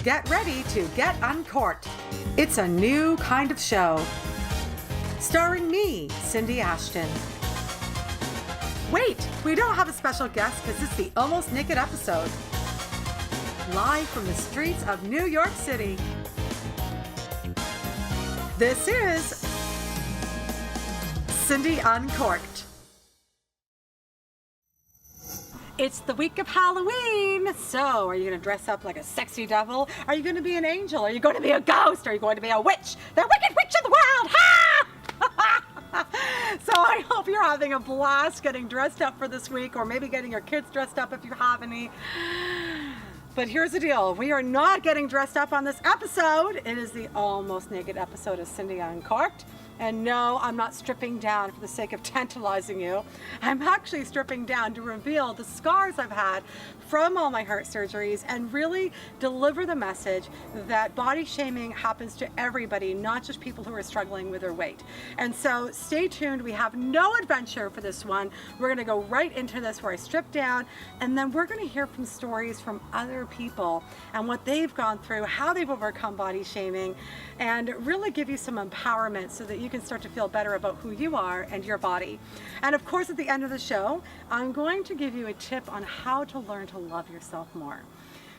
Get ready to get uncorked. It's a new kind of show. Starring me, Cindy Ashton. Wait, we don't have a special guest because it's the Almost Naked episode. Live from the streets of New York City. This is Cindy Uncorked. It's the week of Halloween. So, are you going to dress up like a sexy devil? Are you going to be an angel? Are you going to be a ghost? Are you going to be a witch? The wicked witch of the world! Ha! So I hope you're having a blast getting dressed up for this week, or maybe getting your kids dressed up if you have any. But here's the deal. We are not getting dressed up on this episode. It is the Almost Naked episode of Cindy Uncorked. And no, I'm not stripping down for the sake of tantalizing you. I'm actually stripping down to reveal the scars I've had from all my heart surgeries and really deliver the message that body shaming happens to everybody, not just people who are struggling with their weight. And so stay tuned. We have no adventure for this one. We're gonna go right into this where I strip down, and then we're gonna hear from stories from other people and what they've gone through, how they've overcome body shaming, and really give you some empowerment so that you can start to feel better about who you are and your body. And of course, at the end of the show, I'm going to give you a tip on how to learn to love yourself more.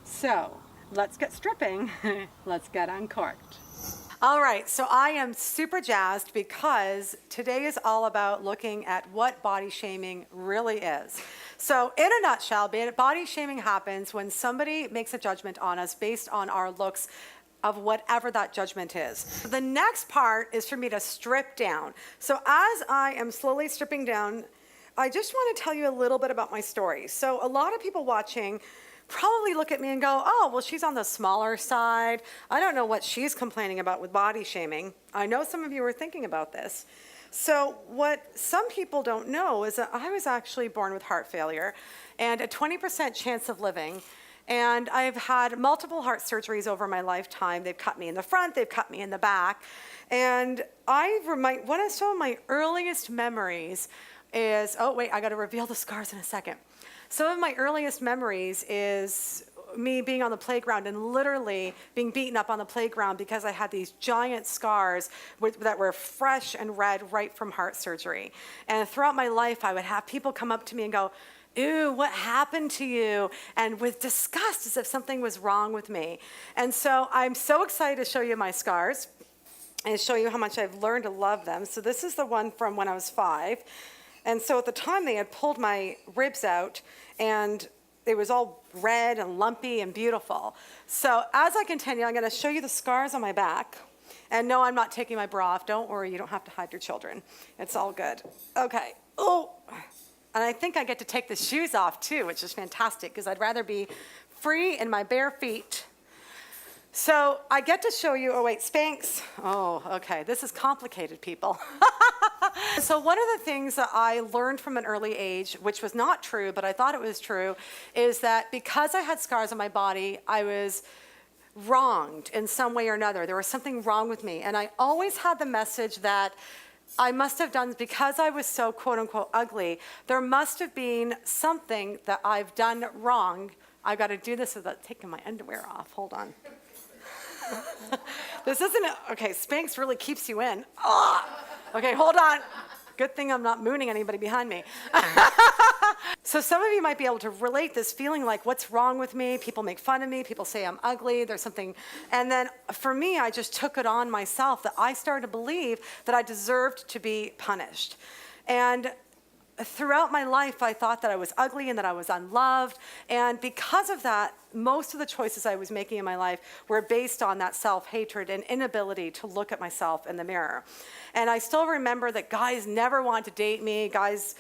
So let's get stripping. Let's get uncorked. All right, so I am super jazzed because today is all about looking at what body shaming really is. So in a nutshell, body shaming happens when somebody makes a judgment on us based on our looks of whatever that judgment is. The next part is for me to strip down. So as I am slowly stripping down, I just want to tell you a little bit about my story. So a lot of people watching probably look at me and go, oh, well, she's on the smaller side. I don't know what she's complaining about with body shaming. I know some of you are thinking about this. So what some people don't know is that I was actually born with heart failure and a 20% chance of living. And I've had multiple heart surgeries over my lifetime. They've cut me in the front, they've cut me in the back. And one of some of my earliest memories is, oh wait, I gotta reveal the scars in a second. Some of my earliest memories is me being on the playground and literally being beaten up on the playground because I had these giant scars that were fresh and red right from heart surgery. And throughout my life, I would have people come up to me and go, "Ew, what happened to you?" And with disgust, as if something was wrong with me. And so I'm so excited to show you my scars and show you how much I've learned to love them. So this is the one from when I was 5. And so at the time they had pulled my ribs out and it was all red and lumpy and beautiful. So as I continue, I'm gonna show you the scars on my back. And no, I'm not taking my bra off. Don't worry, you don't have to hide your children. It's all good. Okay, oh. And I think I get to take the shoes off too, which is fantastic because I'd rather be free in my bare feet. So I get to show you, oh wait, Spanx. Oh, okay, this is complicated, people. So one of the things that I learned from an early age, which was not true, but I thought it was true, is that because I had scars on my body, I was wronged in some way or another. There was something wrong with me. And I always had the message that I must have done, because I was so quote unquote ugly, there must have been something that I've done wrong. I got to do this without taking my underwear off. Hold on. This isn't, okay, Spanx really keeps you in. Oh, okay, hold on. Good thing I'm not mooning anybody behind me. So some of you might be able to relate this feeling like, what's wrong with me? People make fun of me. People say I'm ugly. There's something. And then for me, I just took it on myself that I started to believe that I deserved to be punished. And throughout my life, I thought that I was ugly and that I was unloved. And because of that, most of the choices I was making in my life were based on that self-hatred and inability to look at myself in the mirror. And I still remember that guys never wanted to date me. Guys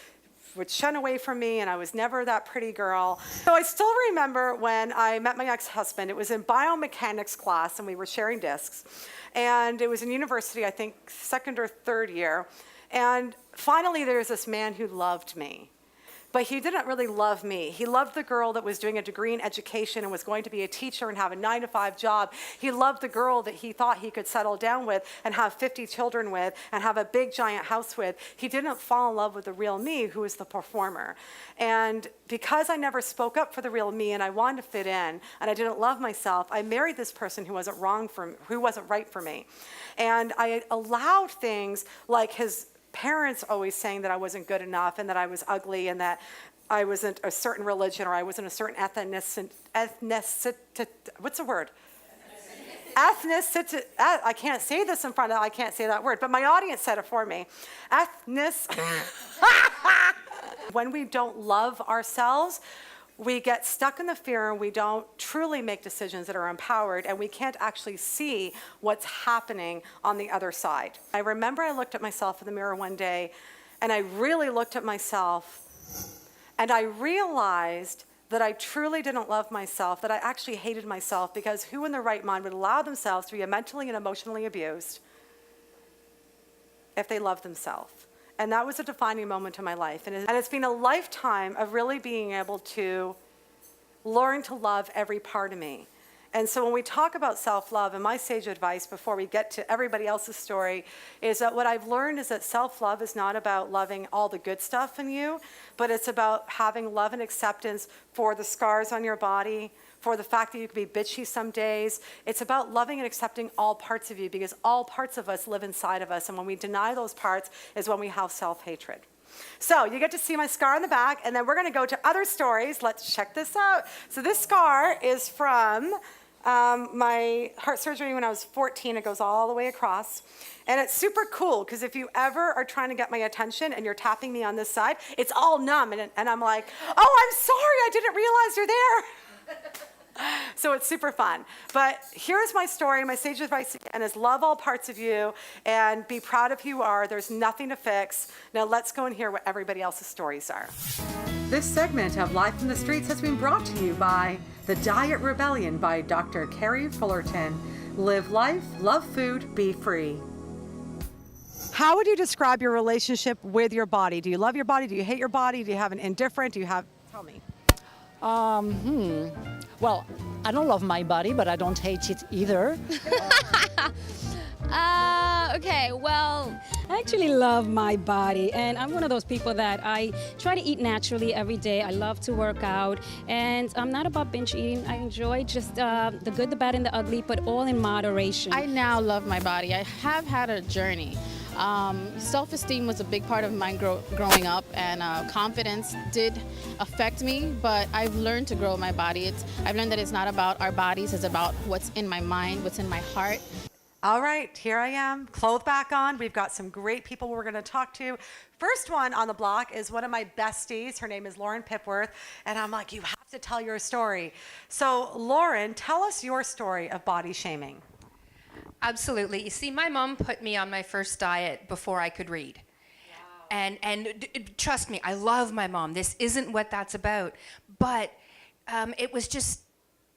would shun away from me, and I was never that pretty girl. So I still remember when I met my ex-husband. It was in biomechanics class, and we were sharing discs. And it was in university, I think, 2nd or 3rd year. And finally, there was this man who loved me. But he didn't really love me. He loved the girl that was doing a degree in education and was going to be a teacher and have a 9-to-5 job. He loved the girl that he thought he could settle down with and have 50 children with and have a big giant house with. He didn't fall in love with the real me, who was the performer. And because I never spoke up for the real me and I wanted to fit in and I didn't love myself, I married this person who wasn't right for me. And I allowed things like his parents always saying that I wasn't good enough and that I was ugly and that I wasn't a certain religion or I wasn't a certain what's the word? Ethnicity. I can't say this in front of, I can't say that word, but my audience said it for me. When we don't love ourselves, we get stuck in the fear and we don't truly make decisions that are empowered and we can't actually see what's happening on the other side. I remember I looked at myself in the mirror one day and I really looked at myself and I realized that I truly didn't love myself, that I actually hated myself, because who in their right mind would allow themselves to be mentally and emotionally abused if they love themselves? And that was a defining moment in my life. And it's been a lifetime of really being able to learn to love every part of me. And so when we talk about self-love, and my sage advice before we get to everybody else's story is that what I've learned is that self-love is not about loving all the good stuff in you, but it's about having love and acceptance for the scars on your body, for the fact that you can be bitchy some days. It's about loving and accepting all parts of you, because all parts of us live inside of us. And when we deny those parts is when we have self-hatred. So you get to see my scar on the back, and then we're going to go to other stories. Let's check this out. So this scar is from my heart surgery when I was 14. It goes all the way across. And it's super cool, because if you ever are trying to get my attention and you're tapping me on this side, it's all numb. And I'm like, oh, I'm sorry, I didn't realize you're there. So it's super fun. But here's my story. My sage advice again is love all parts of you and be proud of who you are. There's nothing to fix. Now let's go and hear what everybody else's stories are. This segment of Life in the Streets has been brought to you by The Diet Rebellion by Dr. Carrie Fullerton. Live life, love food, be free. How would you describe your relationship with your body? Do you love your body? Do you hate your body? Do you have an indifferent? Tell me. Well, I don't love my body, but I don't hate it either. Okay, well, I actually love my body, and I'm one of those people that I try to eat naturally every day. I love to work out, and I'm not about binge eating. I enjoy just the good, the bad, and the ugly, but all in moderation. I now love my body. I have had a journey. Self-esteem was a big part of mine growing up, and confidence did affect me, but I've learned to grow my body. I've learned that it's not about our bodies, it's about what's in my mind, what's in my heart. All right, here I am, clothes back on. We've got some great people we're going to talk to. First one on the block is one of my besties. Her name is Lauren Pipworth, and I'm like, you have to tell your story. So Lauren, tell us your story of body shaming. Absolutely. You see, my mom put me on my first diet before I could read. Wow. And trust me, I love my mom. This isn't what that's about. But it was just,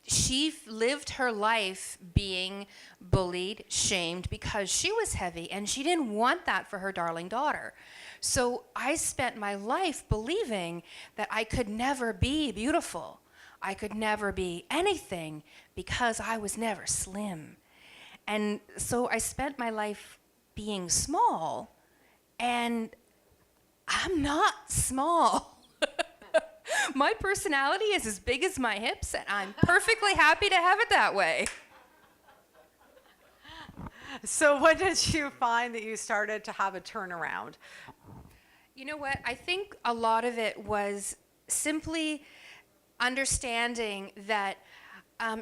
she lived her life being bullied, shamed, because she was heavy, and she didn't want that for her darling daughter. So I spent my life believing that I could never be beautiful. I could never be anything because I was never slim. And so I spent my life being small, and I'm not small. My personality is as big as my hips, and I'm perfectly happy to have it that way. So when did you find that you started to have a turnaround? You know what? I think a lot of it was simply understanding that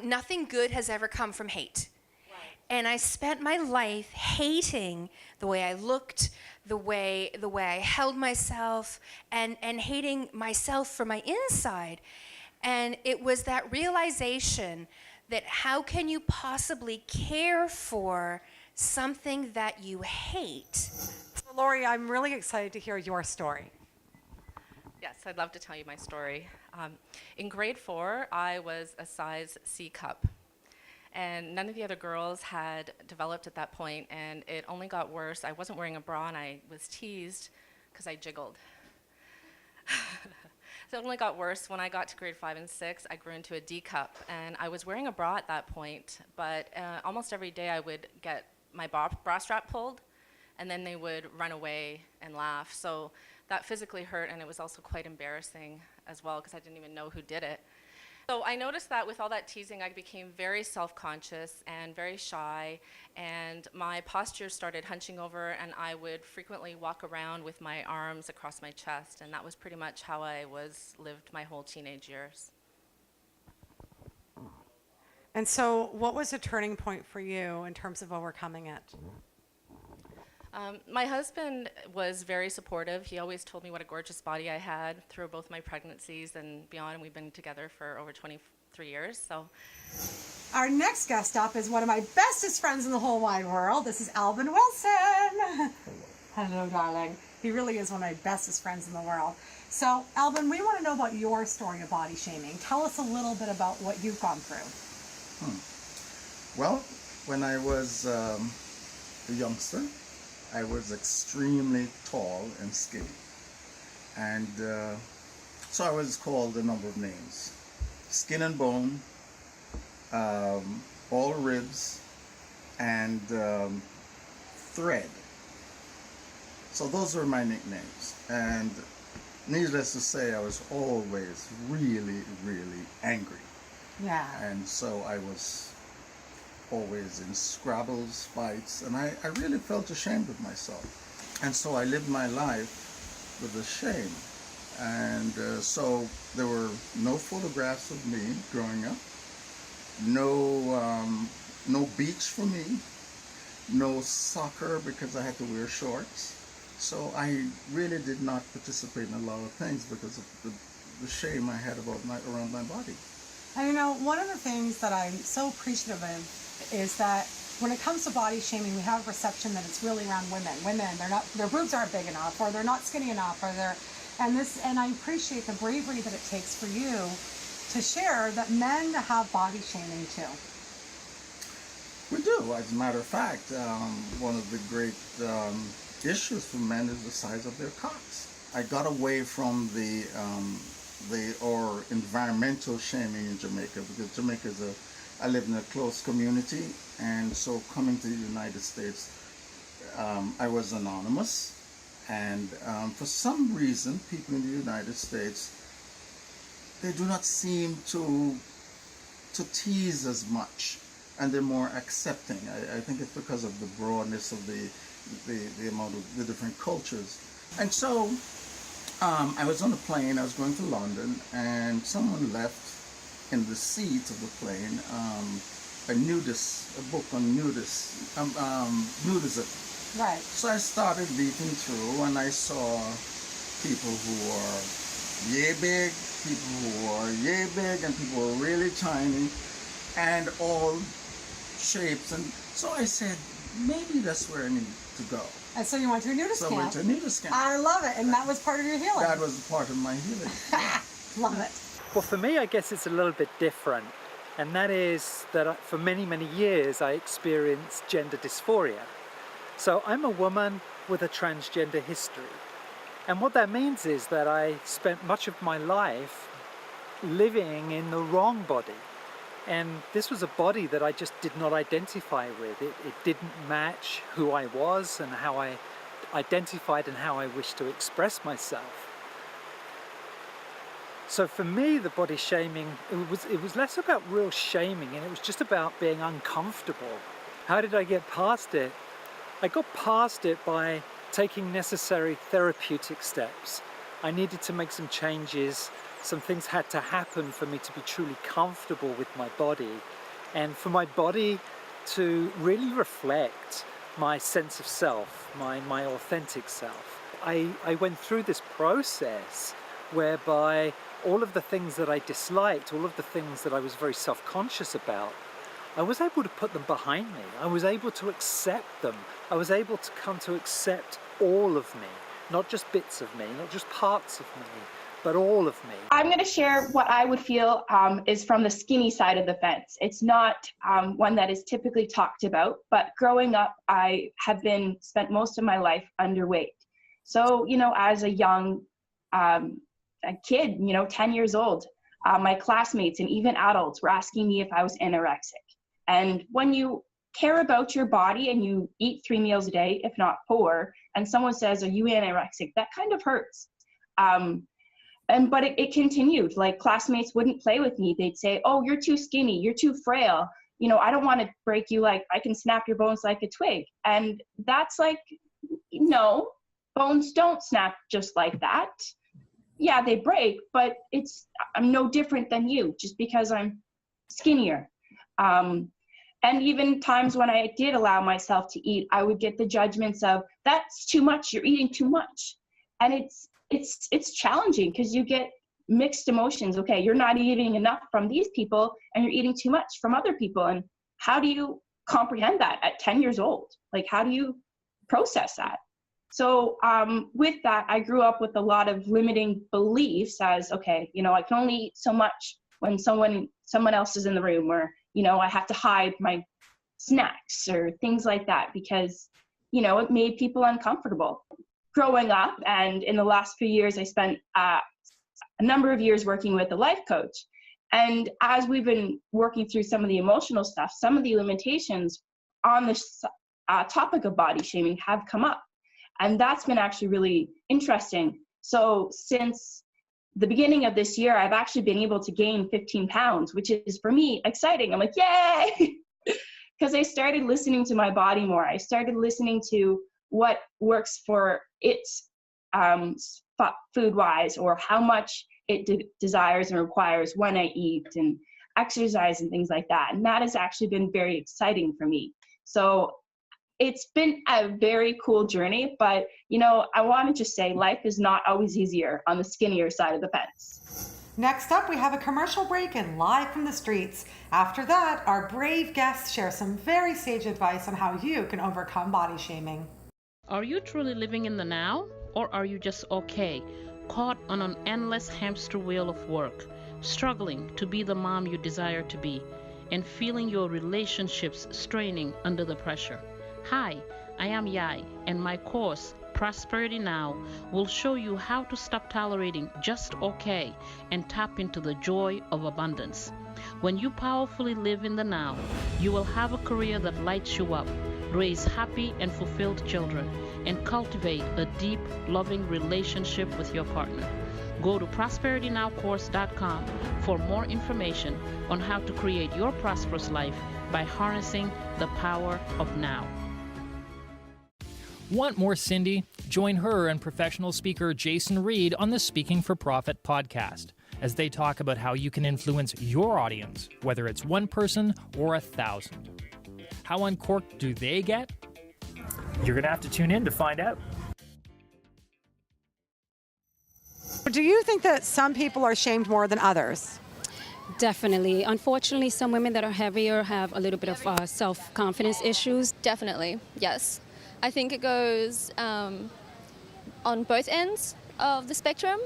nothing good has ever come from hate. And I spent my life hating the way I looked, the way I held myself, and hating myself from my inside. And it was that realization that how can you possibly care for something that you hate? So Lori, I'm really excited to hear your story. Yes, I'd love to tell you my story. In grade 4, I was a size C cup. And none of the other girls had developed at that point, and it only got worse. I wasn't wearing a bra, and I was teased because I jiggled. It only got worse when I got to grade 5 and 6. I grew into a D cup, and I was wearing a bra at that point, but almost every day I would get my bra strap pulled, and then they would run away and laugh. So that physically hurt, and it was also quite embarrassing as well because I didn't even know who did it. So I noticed that with all that teasing, I became very self-conscious and very shy, and my posture started hunching over, and I would frequently walk around with my arms across my chest, and that was pretty much how I lived my whole teenage years. And so what was a turning point for you in terms of overcoming it? My husband was very supportive. He always told me what a gorgeous body I had through both my pregnancies and beyond, and we've been together for over 23 years. So, our next guest up is one of my bestest friends in the whole wide world. This is Alvin Wilson. Hello, darling. He really is one of my bestest friends in the world. So, Alvin, we want to know about your story of body shaming. Tell us a little bit about what you've gone through. Well, when I was a youngster, I was extremely tall and skinny, and so I was called a number of names: skin and bone, all ribs, and thread. So those were my nicknames, and needless to say, I was always really, really angry. Yeah. And so I was always in scrabbles, fights, and I really felt ashamed of myself. And so I lived my life with a shame. And so there were no photographs of me growing up, no beach for me, no soccer because I had to wear shorts. So I really did not participate in a lot of things because of the shame I had around my body. And you know, one of the things that I'm so appreciative of is that when it comes to body shaming, we have a perception that it's really around women. Women, their boobs aren't big enough, or they're not skinny enough, or and I appreciate the bravery that it takes for you to share that men have body shaming too. We do. As a matter of fact, one of the great issues for men is the size of their cocks. I got away from the environmental shaming in Jamaica, because Jamaica I live in a close community, and so coming to the United States, I was anonymous, and for some reason, people in the United States, they do not seem to tease as much, and they're more accepting. I think it's because of the broadness of the amount of the different cultures. And so I was on a plane, I was going to London, and someone left in the seat of the plane a book on nudism. Right. So I started leafing through, and I saw people who were yay big, people who were yay big, and people who were really tiny, and all shapes. And so I said, maybe that's where I need to go. And so you went to a nudist camp. So I went to a nudist camp. I love it, and that was part of your healing. That was part of my healing. Love it. Well, for me, I guess it's a little bit different. And that is that for many, many years, I experienced gender dysphoria. So I'm a woman with a transgender history. And what that means is that I spent much of my life living in the wrong body. And this was a body that I just did not identify with. It didn't match who I was and how I identified and how I wished to express myself. So for me, the body shaming, it was less about real shaming, and it was just about being uncomfortable. How did I get past it? I got past it by taking necessary therapeutic steps. I needed to make some changes. Some things had to happen for me to be truly comfortable with my body, and for my body to really reflect my sense of self, my authentic self. I went through this process whereby all of the things that I disliked, all of the things that I was very self-conscious about, I was able to put them behind me. I was able to accept them. I was able to come to accept all of me, not just bits of me, not just parts of me, but all of me. I'm going to share what I would feel is from the skinny side of the fence. It's not one that is typically talked about, but growing up, I have spent most of my life underweight. So, you know, as a young a kid, 10 years old, my classmates and even adults were asking me if I was anorexic. And when you care about your body and you eat 3 meals a day, if not 4, and someone says, "Are you anorexic?" that kind of hurts. But it continued. Like, classmates wouldn't play with me. They'd say, "Oh, you're too skinny, you're too frail. I don't want to break you, like I can snap your bones like a twig." And that's like, no, bones don't snap just like that. Yeah, they break, but I'm no different than you just because I'm skinnier. And even times when I did allow myself to eat, I would get the judgments of, "That's too much, you're eating too much." And it's challenging because you get mixed emotions. Okay, you're not eating enough from these people and you're eating too much from other people. And how do you comprehend that at 10 years old? Like, how do you process that? So with that, I grew up with a lot of limiting beliefs as, okay, I can only eat so much when someone else is in the room, or, I have to hide my snacks or things like that because, it made people uncomfortable. Growing up, and in the last few years, I spent a number of years working with a life coach. And as we've been working through some of the emotional stuff, some of the limitations on this topic of body shaming have come up. And that's been actually really interesting. So since the beginning of this year, I've actually been able to gain 15 pounds, which is, for me, exciting. I'm like, yay! Because I started listening to my body more. I started listening to what works for its food-wise, or how much it desires and requires when I eat and exercise and things like that. And that has actually been very exciting for me. So it's been a very cool journey, but I want to just say life is not always easier on the skinnier side of the fence. Next up, we have a commercial break and live from the streets. After that, our brave guests share some very sage advice on how you can overcome body shaming. Are you truly living in the now, or are you just okay, caught on an endless hamster wheel of work, struggling to be the mom you desire to be, and feeling your relationships straining under the pressure? Hi, I am Yai, and my course, Prosperity Now, will show you how to stop tolerating just okay and tap into the joy of abundance. When you powerfully live in the now, you will have a career that lights you up, raise happy and fulfilled children, and cultivate a deep, loving relationship with your partner. Go to prosperitynowcourse.com for more information on how to create your prosperous life by harnessing the power of now. Want more Cindy? Join her and professional speaker Jason Reed on the Speaking for Profit podcast as they talk about how you can influence your audience, whether it's one person or 1,000. How uncorked do they get? You're going to have to tune in to find out. Do you think that some people are shamed more than others? Definitely. Unfortunately, some women that are heavier have a little bit of self-confidence issues. Definitely, yes. I think it goes on both ends of the spectrum.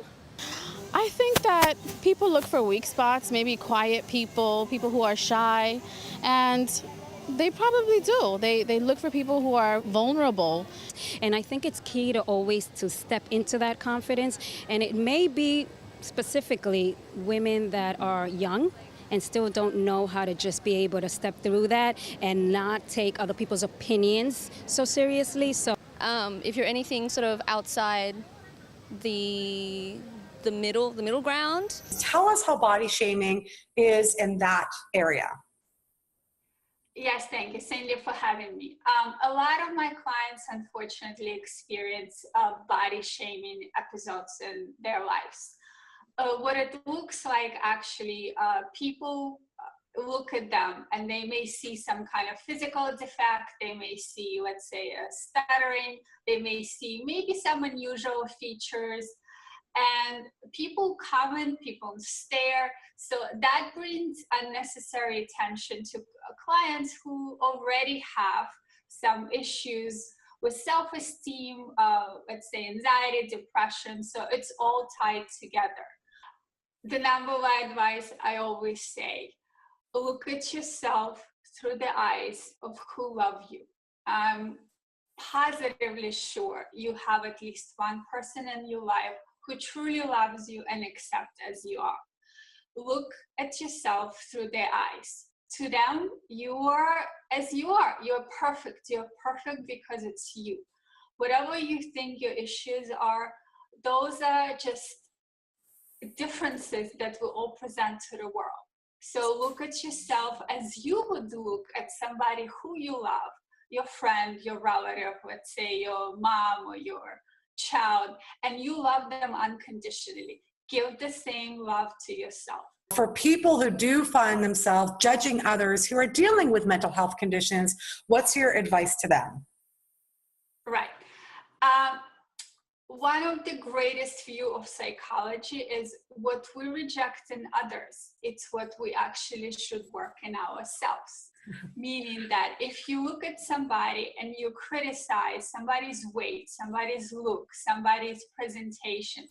I think that people look for weak spots, maybe quiet people who are shy, and they probably do. They look for people who are vulnerable. And I think it's key to always to step into that confidence. And it may be specifically women that are young and still don't know how to just be able to step through that and not take other people's opinions so seriously. So if you're anything sort of outside the middle ground. Tell us how body shaming is in that area. Yes, thank you, Cindy, for having me. A lot of my clients unfortunately experience body shaming episodes in their lives. What it looks like, actually, people look at them and they may see some kind of physical defect. They may see, let's say, a stuttering. They may see maybe some unusual features. And people comment, people stare. So that brings unnecessary attention to clients who already have some issues with self-esteem, let's say anxiety, depression. So it's all tied together. The number one advice I always say, look at yourself through the eyes of who love you. I'm positively sure you have at least one person in your life who truly loves you and accepts as you are. Look at yourself through their eyes. To them, you are as you are. You're perfect. You're perfect because it's you. Whatever you think your issues are, those are just differences that we all present to the world. So look at yourself as you would look at somebody who you love, your friend, your relative, let's say your mom or your child, and you love them unconditionally. Give the same love to yourself. For people who do find themselves judging others who are dealing with mental health conditions, what's your advice to them? Right. One of the greatest view of psychology is what we reject in others. It's what we actually should work in ourselves. Meaning that if you look at somebody and you criticize somebody's weight, somebody's look, somebody's presentation,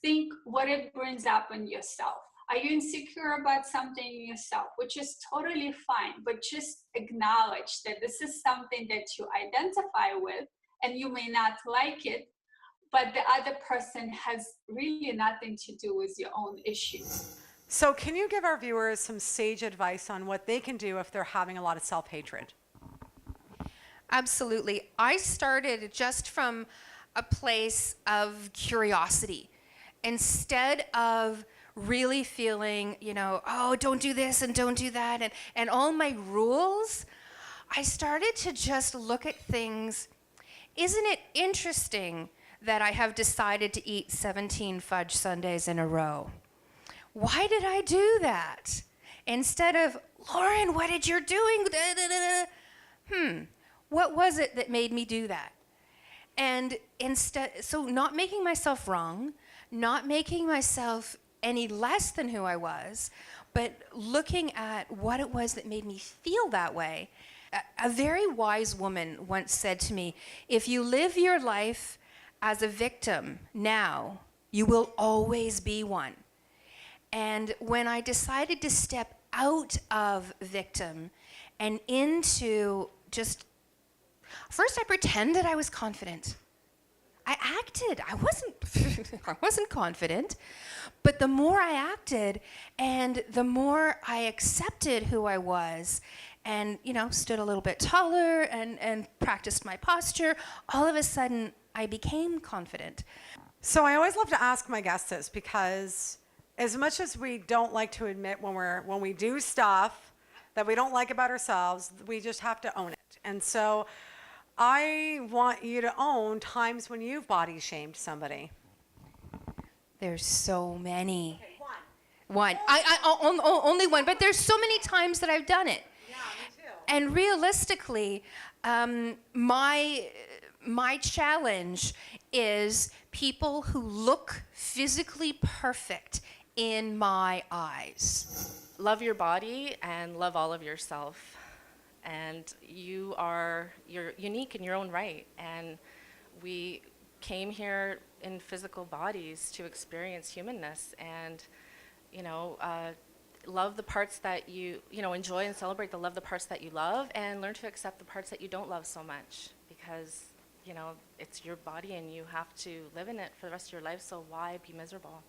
think what it brings up in yourself. Are you insecure about something in yourself, which is totally fine, but just acknowledge that this is something that you identify with and you may not like it, but the other person has really nothing to do with your own issues. So can you give our viewers some sage advice on what they can do if they're having a lot of self-hatred? Absolutely. I started just from a place of curiosity. Instead of really feeling, oh, don't do this and don't do that, and all my rules, I started to just look at things. Isn't it interesting that I have decided to eat 17 fudge sundaes in a row? Why did I do that? Instead of, Lauren, what did you doing? What was it that made me do that? And instead, so not making myself wrong, not making myself any less than who I was, but looking at what it was that made me feel that way. A very wise woman once said to me, if you live your life as a victim now, you will always be one. And when I decided to step out of victim and into just, first I pretended I was confident. I acted. I wasn't confident. But the more I acted and the more I accepted who I was and, stood a little bit taller and practiced my posture, all of a sudden I became confident. So I always love to ask my guests this, because as much as we don't like to admit when we do stuff that we don't like about ourselves, we just have to own it. And so I want you to own times when you've body shamed somebody. There's so many. Okay, one. Only one, but there's so many times that I've done it. Yeah, me too. And realistically, my challenge is people who look physically perfect in my eyes. Love your body and love all of yourself. And you're unique in your own right. And we came here in physical bodies to experience humanness, and love the parts that you enjoy and celebrate the parts that you love, and learn to accept the parts that you don't love so much, because it's your body and you have to live in it for the rest of your life, so why be miserable?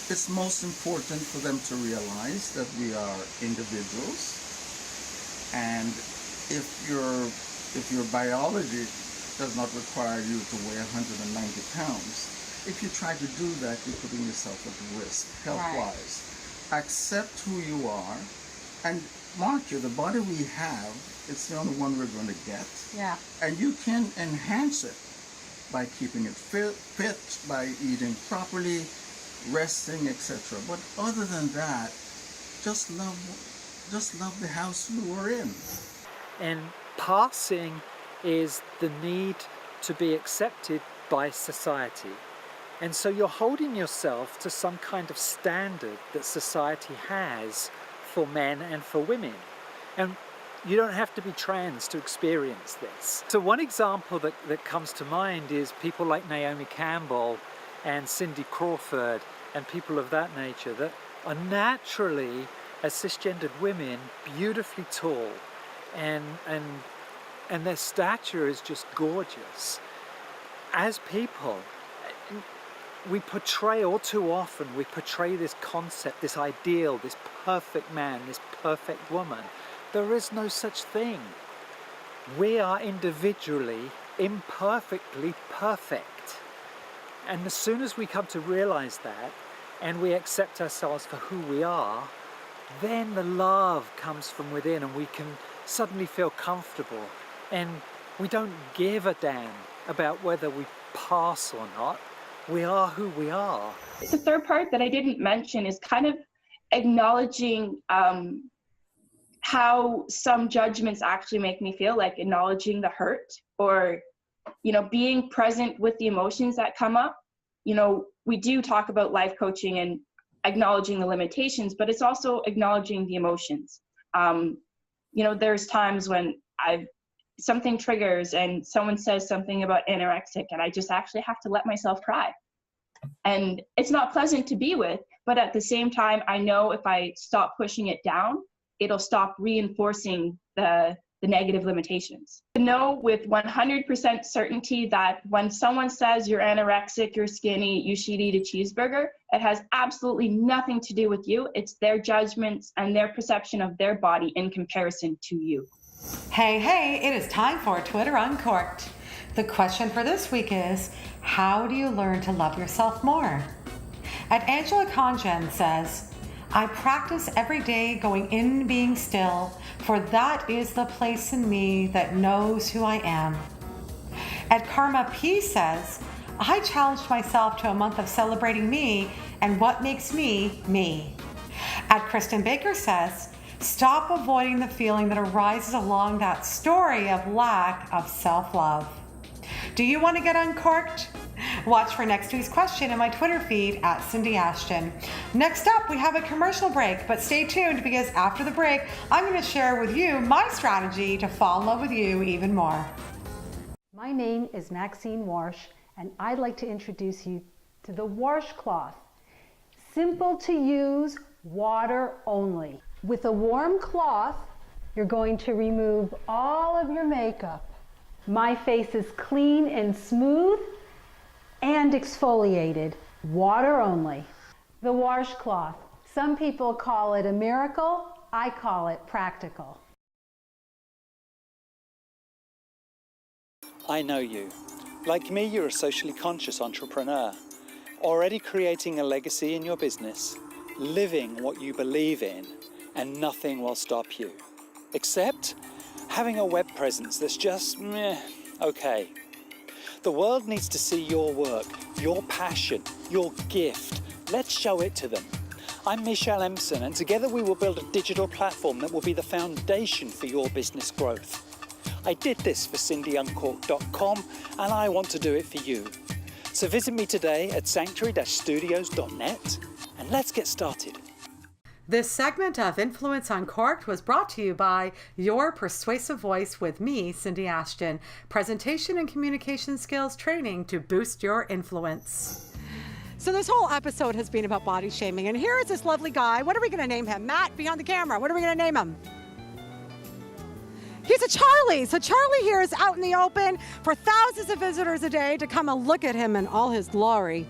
It's most important for them to realize that we are individuals, and if your biology does not require you to weigh 190 pounds, if you try to do that, you're putting yourself at risk health-wise. Right. Accept who you are, and mark you, the body we have, it's the only one we're going to get. Yeah. And you can enhance it by keeping it fit, by eating properly, resting, etc. But other than that, just love the house you were in. And passing is the need to be accepted by society. And so you're holding yourself to some kind of standard that society has for men and for women. And you don't have to be trans to experience this. So one example that comes to mind is people like Naomi Campbell and Cindy Crawford and people of that nature that are naturally, as cisgendered women, beautifully tall, and their stature is just gorgeous. as people, we portray, all too often, we portray this concept, this ideal, this perfect man, this perfect woman. There is no such thing. We are individually, imperfectly perfect. And as soon as we come to realize that, and we accept ourselves for who we are, then the love comes from within, and we can suddenly feel comfortable. And we don't give a damn about whether we pass or not. We are who we are. The third part that I didn't mention is kind of acknowledging how some judgments actually make me feel, like acknowledging the hurt, or, you know, being present with the emotions that come up. You know, we do talk about life coaching and acknowledging the limitations, but it's also acknowledging the emotions. You know, there's times when something triggers and someone says something about anorexic, and I just actually have to let myself cry. And it's not pleasant to be with, but at the same time, I know if I stop pushing it down, it'll stop reinforcing the negative limitations. To know with 100% certainty that when someone says you're anorexic, you're skinny, you should eat a cheeseburger, it has absolutely nothing to do with you. It's their judgments and their perception of their body in comparison to you. Hey, it is time for Twitter Uncorked. The question for this week is, how do you learn to love yourself more? And Angela Congen says, I practice every day going in and being still, for that is the place in me that knows who I am. And Karma P says, I challenged myself to a month of celebrating me and what makes me, me. And Kristen Baker says, stop avoiding the feeling that arises along that story of lack of self-love. Do you want to get uncorked? Watch for next week's question in my Twitter feed at Cindy Ashton. Next up, we have a commercial break, but stay tuned because after the break, I'm going to share with you my strategy to fall in love with you even more. My name is Maxine Warsh, and I'd like to introduce you to the washcloth. Simple to use, water only. With a warm cloth, you're going to remove all of your makeup. My face is clean and smooth and exfoliated, water only. The washcloth. Some people call it a miracle, I call it practical. I know you. Like me, you're a socially conscious entrepreneur, already creating a legacy in your business, living what you believe in, and nothing will stop you. Except having a web presence that's just okay. The world needs to see your work, your passion, your gift. Let's show it to them. I'm Michelle Empson, and together we will build a digital platform that will be the foundation for your business growth. I did this for CindyUncorked.com, and I want to do it for you. So visit me today at sanctuary-studios.net, and let's get started. This segment of Influence Uncorked was brought to you by Your Persuasive Voice with me, Cindy Ashton. Presentation and communication skills training to boost your influence. So this whole episode has been about body shaming, and here is this lovely guy. What are we going to name him? Matt, behind the camera. What are we going to name him? He's a Charlie. So Charlie here is out in the open for thousands of visitors a day to come and look at him in all his glory.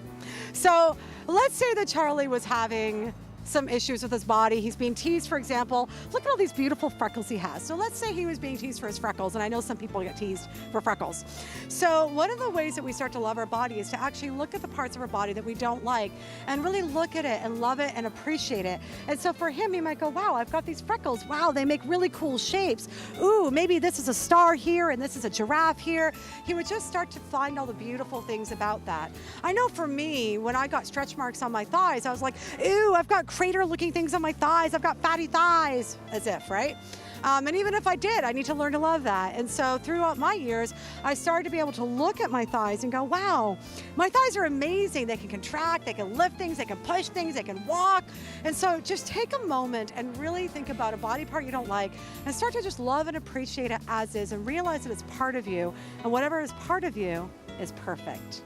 So let's say that Charlie was having some issues with his body. He's being teased, for example. Look at all these beautiful freckles he has. So let's say he was being teased for his freckles, and I know some people get teased for freckles. So one of the ways that we start to love our body is to actually look at the parts of our body that we don't like and really look at it and love it and appreciate it. And so for him, he might go, wow, I've got these freckles. Wow, they make really cool shapes. Ooh, maybe this is a star here and this is a giraffe here. He would just start to find all the beautiful things about that. I know for me, when I got stretch marks on my thighs, I was like, ooh, I've got crater-looking things on my thighs. I've got fatty thighs, as if, right? And even if I did, I need to learn to love that. And so throughout my years, I started to be able to look at my thighs and go, wow, my thighs are amazing. They can contract, they can lift things, they can push things, they can walk. And so just take a moment and really think about a body part you don't like and start to just love and appreciate it as is and realize that it's part of you. And whatever is part of you is perfect.